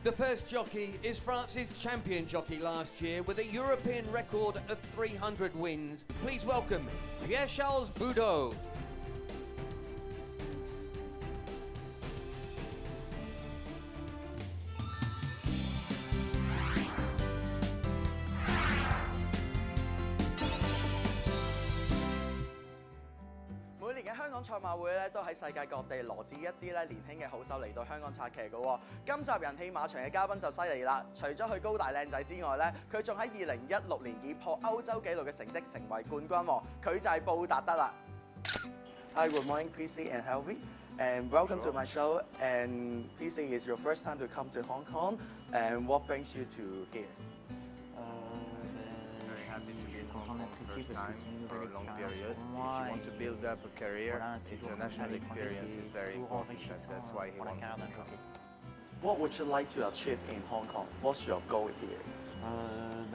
The first jockey is France's champion jockey last year with a European record of 300 wins. Please welcome Pierre-Charles Boudot.每年嘅香港賽馬會咧，都喺世界各地羅致一啲咧年輕嘅好手嚟到香港策騎嘅喎。今集人氣馬場嘅嘉賓就犀利啦，除咗佢高大靚仔之外咧，佢仲喺2016年以破歐洲紀錄嘅成績成為冠軍喎。佢就係布達德啦。Hi, good morning, PC and Helvi, and welcome to my show. And PC, is your first time to come to Hong Kong, and what brings you to here? Je suis content d'être ici parce que c'est une nouvelle expérience pour moi. If you want to build up a career, Voilà, un séjour international experience is very toujours important. enrichissant That's why he pour la wanted carrière to d'un come. jockey. What would you like to achieve in Hong Kong? What's your goal here?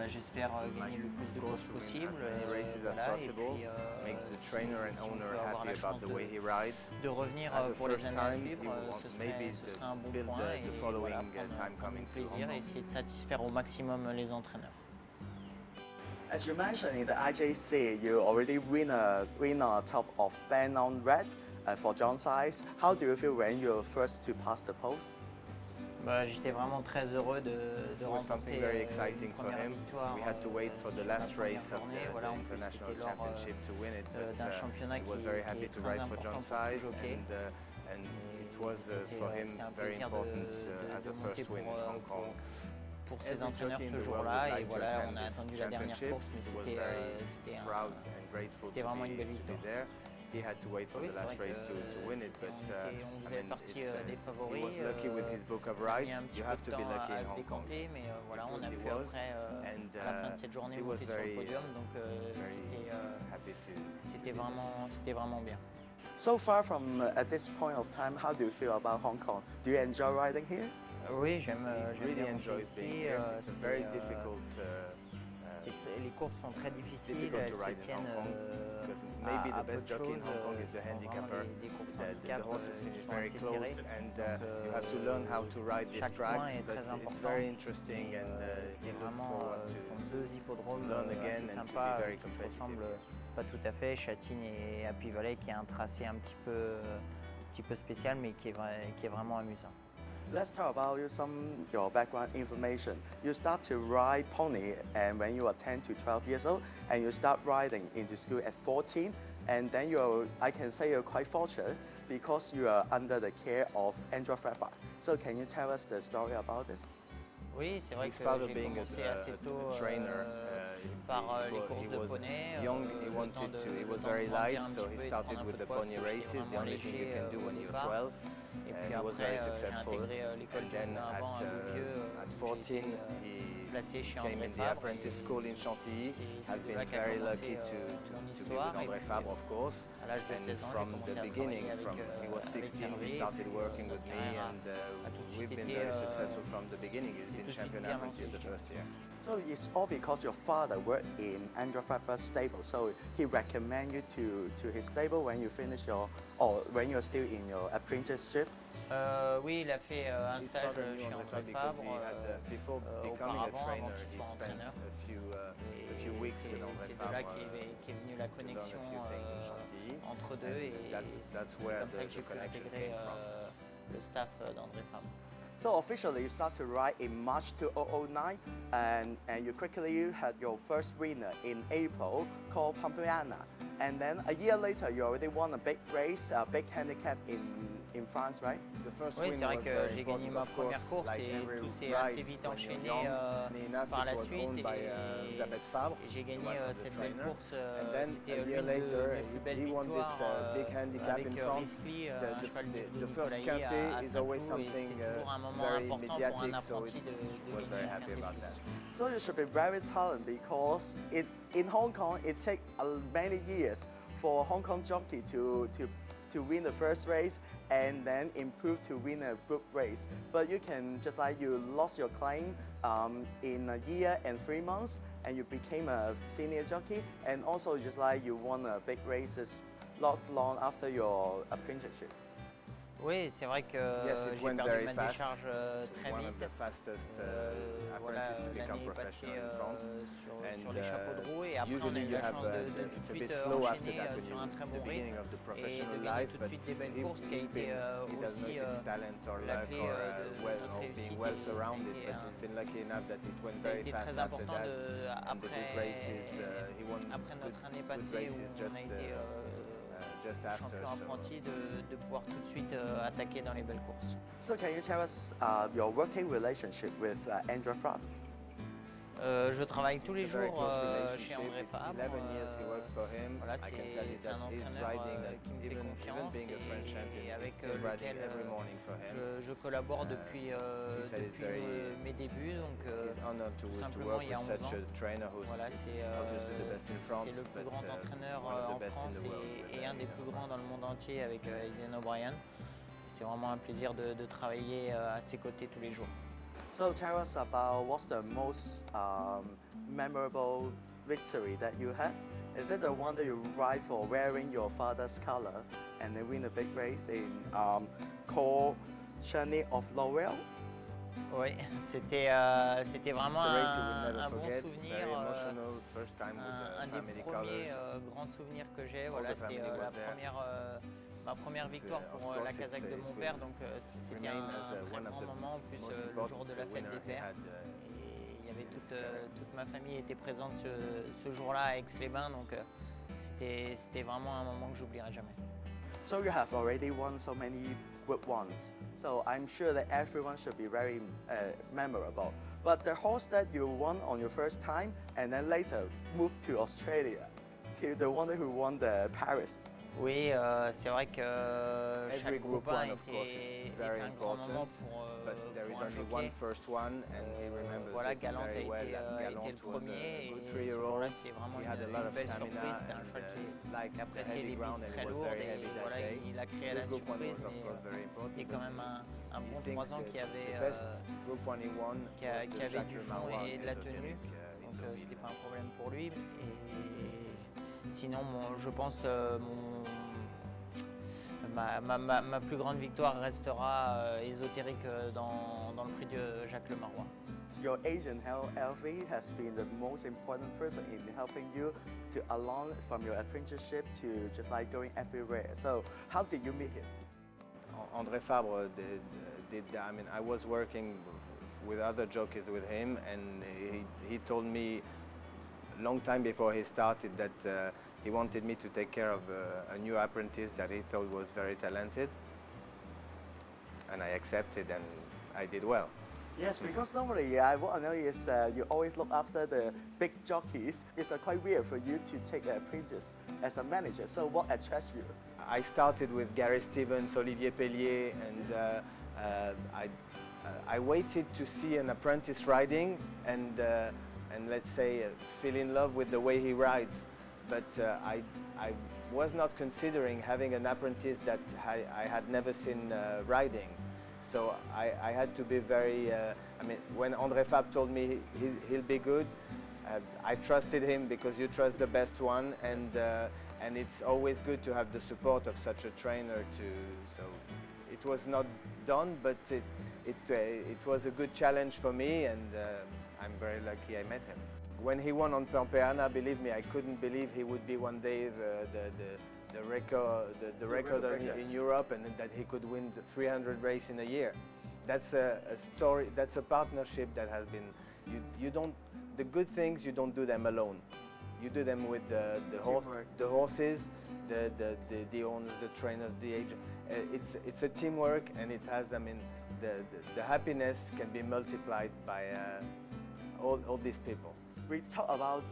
J'espère gagner le plus de courses possible, As many races as voilà, et possible, puis, make the trainer and si on owner peut avoir happy la chance about the way he rides. de revenir As a pour les first années à time, suivre, you want ce maybe serait un bon build point the et following voilà, time prendre coming to plaisir Hong et Kong. essayer de satisfaire au maximum les entraîneurs. As you mentioned in the IJC, you already win a top of band on red for John Size. How do you feel when you're first to pass the post? J'étais vraiment très heureux de It was something remporter very une exciting for première him. victoire. We had to wait for the sur la last première race of journée. the Voilà, en plus, international c'était lors championship to win it, but d'un championnat he was qui very est happy to très ride for John important pour Size, tout jockey. and it was for him C'était un very plaisir important as a de monter first win in Hong Kong. pour ses Every entraîneurs jockey in ce the world jour-là would et like to voilà, attend on a this attendu la dernière championship. course, mais He was c'était very proud and grateful c'était to vraiment une belle be victoire. there. He had to wait for Oui, the c'est last vrai race que to win it, but on faisait partie des he favoris. was lucky with his book of Ça a rides. mis un petit You peu have de to be temps lucky à in se Hong Kong. décompter, mais voilà, on a He pu was, après, and, à la fin de cette journée, he was monter sur le very, podium, donc happy to c'était vraiment bien. So far from at this point of time, how do you feel about Hong Kong? Do you enjoy riding here? Oui, j'aime He really bien monter enjoys being ici. here. It's a very difficult Les courses sont très difficiles, to elles se ride in tiennent Hong Kong, because maybe à the peu best de jockey in choses, Hong Kong is the sont vraiment handicapper. des courses The handicap horses qui finish sont very assez close, serrées. and Donc, you have to learn how to ride these chaque tracks. point est But très it's important. very interesting, and C'est he looks vraiment forward ce sont to deux hippodromes learn again assez and to be sympas very qui se competitive. ressemblent pas tout à fait. Châtine et Happy Valley qui est un tracé un petit peu spécial mais qui est vraiment amusant. Let's talk about your background information. You start to ride pony and when you are 10 to 12 years old, and you start riding into school at 14, and then I can say you're quite fortunate because you are under the care of Andrew Frappa. So can you tell us the story about this? Oui, c'est vrai His que father j'ai being commencé assez tôt a trainer, par les he courses de was poney. young, le he temps wanted de- to, he le was temps de very light, grandir un so petit he peu et de started prendre un with peu the de poids, pony parce que races, j'étais the vraiment only thing you léger can do au when you're départ. 12. Et puis He was après, very j'ai successful, intégré l'école and du then avant à Louvieux. at 14 he placé chez came André in the Fabre. apprentice school in Chantilly, C'est has de been là qu'a very commencé, lucky to mon be with histoire. Et André puis, Fabre, of course. à l'âge de And 16 ans, j'ai from commencé the à beginning, travailler avec, he was avec 16, Hervé, he et started puis, working with notre me, carrière and a tout de we've suite been été, very successful from the beginning. He's tout been de suite champion bien apprentice lancé. the first year. So it's all because your father worked in Andrew Frappa's stable. So he recommend you to his stable when you finish or when you're still in your apprenticeship. Oui, il a fait un His stage father knew chez André André because Fabre he had, before becoming a auparavant, avant trainer, qu'il he soit spent entraîneur. a few weeks with André C'est de Fabre là qu'est venue la to learn a connexion few things in Chantilly. entre deux et that's c'est where comme ça que j'ai the pu connection intégrer came from. le staff d'André Fabre. So officially you start to ride in March 2009 and you quickly had your first winner in April called Pamplona. And then a year later you already won a big race, a big handicap in France, right? The first Oui, win c'est vrai was que very j'ai gagné important, ma of course, première course like et every tout s'est ride assez vite when you're enchaîné young. Enough, par la it was suite owned by Elisabeth Fabre. et j'ai gagné who was the cette belle trainer. course. And then C'était a year l'une de later, mes plus belles he won this victoires big handicap avec in France. Risley, un cheval de The first Nicolas à quintet is always Saint-Cloud, et something c'est toujours un moment very important pour un mediatic, so apprenti he de was gagner very un happy quintet about plus. that. So you should be very talented because in Hong Kong it takes many years for Hong Kong jockey to win the first race and then improve to win a group race. But you can, just like you lost your claim in a year and 3 months and you became a senior jockey, and also just like you won a big races not long after your apprenticeship. Oui, c'est vrai que j'ai went perdu very ma fast. décharge très One of vite. the fastest Voilà, apprentices to become l'année est passée professional in France. sur les chapeaux de roue et après on a Usually eu you la have chance de tout de it's a suite bit slow after enchaîner that when sur you un très the bon beginning rythme of the et professional de gagner life, tout de but suite des belles courses qui a he's été been, he doesn't know aussi if it's talent or la luck clé or de well notre or réussite. being well Et ça a surrounded, été but he's been lucky enough that it went ça a very été fast très after important that. And the good races, he won après notre année good passée où races on a été just after. champion So. apprenti de pouvoir tout de suite attaquer dans les belles courses. So can you tell us your working relationship with Andrew Fabre? Je travaille tous les It's a very jours close chez relationship. André It's Fabre. 11 years he works for him. Voilà, I can tell you c'est un that his entraîneur riding, qui me fait even confiance being a French champion, et avec he's still riding lequel every morning for him. je collabore depuis said it's mes débuts. Donc, He's honored to simplement, work il y a with 11 such ans. a trainer who's Voilà, obviously the best in France, c'est le plus but grand entraîneur one of the en best in France the world. et un des plus grands dans le monde entier avec Ian O'Brien. C'est vraiment un plaisir de travailler à ses côtés tous les jours. So tell us about what's the most memorable victory that you had. Is it the one that you ride for wearing your father's color and then win a big race in called Chennai of Laurel? Oui, c'était vraiment It's a race you will never un bon forget. souvenir. Very emotional, first time with Un the des family premiers colors. grands souvenirs que j'ai. All Voilà, the family c'était was there. ma première victoire of pour course, la casaque de it mon will père, donc c'était remain un as très one of grand the moment. En plus, most le important jour de la fête winner des he pères. had, Et il y avait toute ma famille était présente ce jour-là à Aix-les-Bains, donc c'était vraiment un moment que j'oublierai jamais. So you have already won so many Group 1s. So I'm sure that everyone should be very memorable. But the horse that you won on your first time and then later moved to Australia, to the one who won the Paris. Oui, c'est vrai que Every chaque Group groupe 1 1 of course is very un grand moment important, but there is pour un only jockey. one first one, and he remembers Voilà, it Galant very well. a été Galant le was premier a good et ce 3-year-old. jour-là c'est vraiment He had a lot une of belle stamina surprise. C'est un and cheval qui liked the appréciait heavy les ground, pistes and très it was lourdes very et heavy that voilà, day. il a créé la This Group 1 surprise, was of mais course very important. c'était quand même un bon 3 ans qui avait the best Group 1 he won qui avait du fond et de la tenue, in donc Deauville. c'était pas un problème pour lui. Et sinon, je pense ma plus grande victoire restera ésotérique dans le prix de Jacques Le Marois. Your agent, Elvie, has been the most important person in helping you to along from your apprenticeship to just like going everywhere. So how did you meet him? André Fabre did I mean, I was working with other jockeys with him, and he told me a long time before he started that he wanted me to take care of a new apprentice that he thought was very talented, and I accepted, and I did well. Yes, because normally what I know is you always look after the big jockeys. It's quite weird for you to take an apprentice as a manager. So what attracts you? I started with Gary Stevens, Olivier Pellier, and I waited to see an apprentice riding and let's say fell in love with the way he rides. But I was not considering having an apprentice that I had never seen riding. So I had to be very, I mean, when André Fabre told me he'll be good, I trusted him because you trust the best one, and it's always good to have the support of such a trainer too. So it was not done, but it was a good challenge for me, and I'm very lucky I met him. When he won on Pampeana, believe me, I couldn't believe he would be one day the record in Europe, and that he could win the 300 race in a year. That's a story. That's a partnership that has been. You don't. The good things you don't do them alone. You do them with the horses, the owners, the trainers, the agent. It's a teamwork, and it has. I mean, the happiness can be multiplied by all these people. We talk about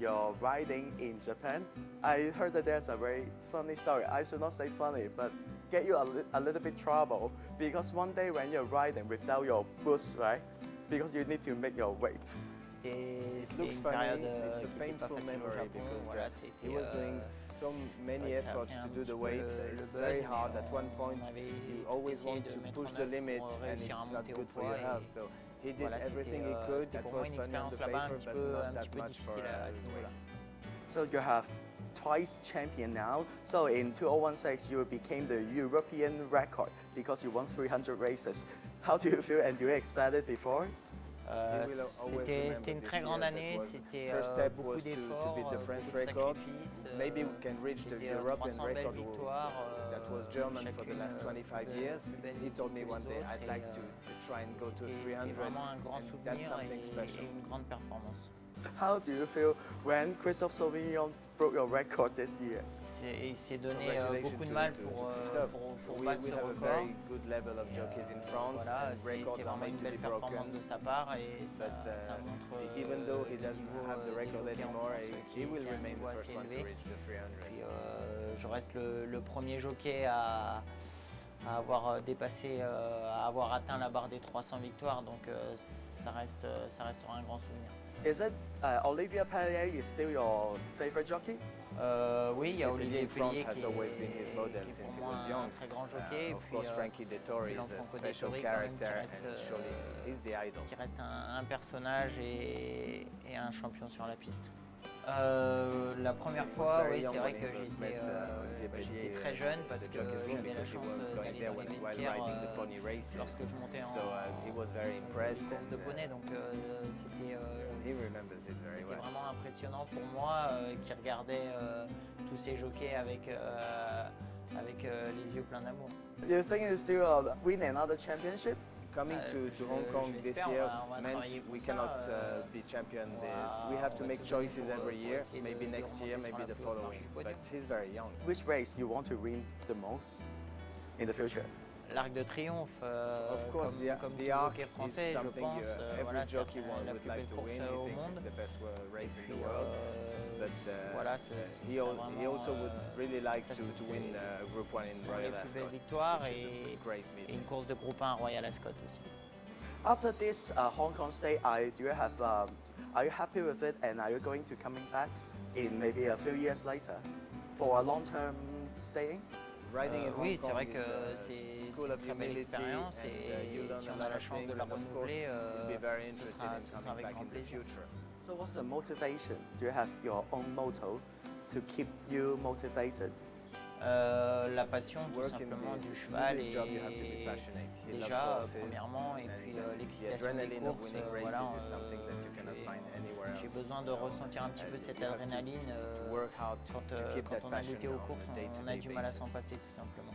your riding in Japan. I heard that there's a very funny story. I should not say funny, but get you a little bit trouble because one day when you're riding without your boots, right? Because you need to make your weight. It looks funny. It's a painful memory because he was doing so many efforts to do the weights. It's very hard. At one point, you always want to push the limit, and it's not good for your health. So he did everything he could. That was funny on the paper, but not that much for weight. So you have twice champion now. So in 2016, you became the European record because you won 300 races. How do you feel, and do you expect it before? C'était une très grande année, c'était beaucoup d'efforts, beaucoup de sacrifices. Maybe we can reach the European record victoires, that was German for the last 25 years. He told me one day I'd like to try and go to 300. C'est vraiment un grand That's souvenir something et special. une grande performance. How do you feel when Christophe Sauvignon broke your record this year? Il s'est donné beaucoup de mal pour battre ce We have a record. very good level of jockeys in France, Voilà, and c'est records are vraiment made une to be belle broken. performance de sa part et ça montre Even though he doesn't niveau have the des record jockeys en anymore, France he will qui est un remain niveau the first assez one to élevé. reach the 300. Et, je reste le premier jockey à avoir dépassé, à avoir atteint la barre des 300 victoires, donc ça restera un grand souvenir. Is it Olivier Pellier is still your favorite jockey? Oui, il y a Olivier Pellier qui est pour moi un très grand jockey, et Of puis course, Frankie Dettori is l'enfant a special Dettori quand même character, and surely he's the idol. qui reste un personnage et un champion sur la piste. La première fois, oui, c'est vrai que j'étais très jeune parce que j'avais la chance d'aller dans les vestiaires lorsque je montais en course de poney, donc c'était vraiment impressionnant pour moi qui regardait tous ces jockeys avec les yeux pleins d'amour. Do you think you still win another championship? Coming to Hong Kong this year meant we cannot be champion. We have to make choices every year, maybe next year, maybe the following. But he's very young. Which race you want to win the most in the future? L'Arc de Triomphe, Of course, comme the tout Arc jockey is français, je something pense, every voilà, c'est jockey la would plus like belle to course win. au He thinks monde. it's the best race in Puis, the world. But voilà, he also would really like to win Group 1 in Royal les plus belles Ascot. victoires which is et a great une meeting. course de groupe 1 Royal Ascot aussi. After this Hong Kong stay, are you happy with it, and are you going to coming back in maybe a few years later for a long-term staying? Riding in Oui, Hong c'est Kong vrai is que a c'est school une of très belle humility, expérience and et you learn si a on lot a la of chance things, de la and of course renouveler, you'll be very ce interested sera in coming avec back grand in the plaisir. future. So what's the motivation? Do you have your own motto to keep you motivated? La passion tout Work in simplement du this cheval job, you have to be et passionate. He loves déjà horses, premièrement et and puis the l'excitation des adrenaline of courses, winning races voilà, is something that you cannot find anywhere else. j'ai besoin de ressentir un petit peu cette You have to adrénaline work hard quand to keep that on a passion goûté aux on courses, a on a day-to-day du mal à basis. s'en passer tout simplement.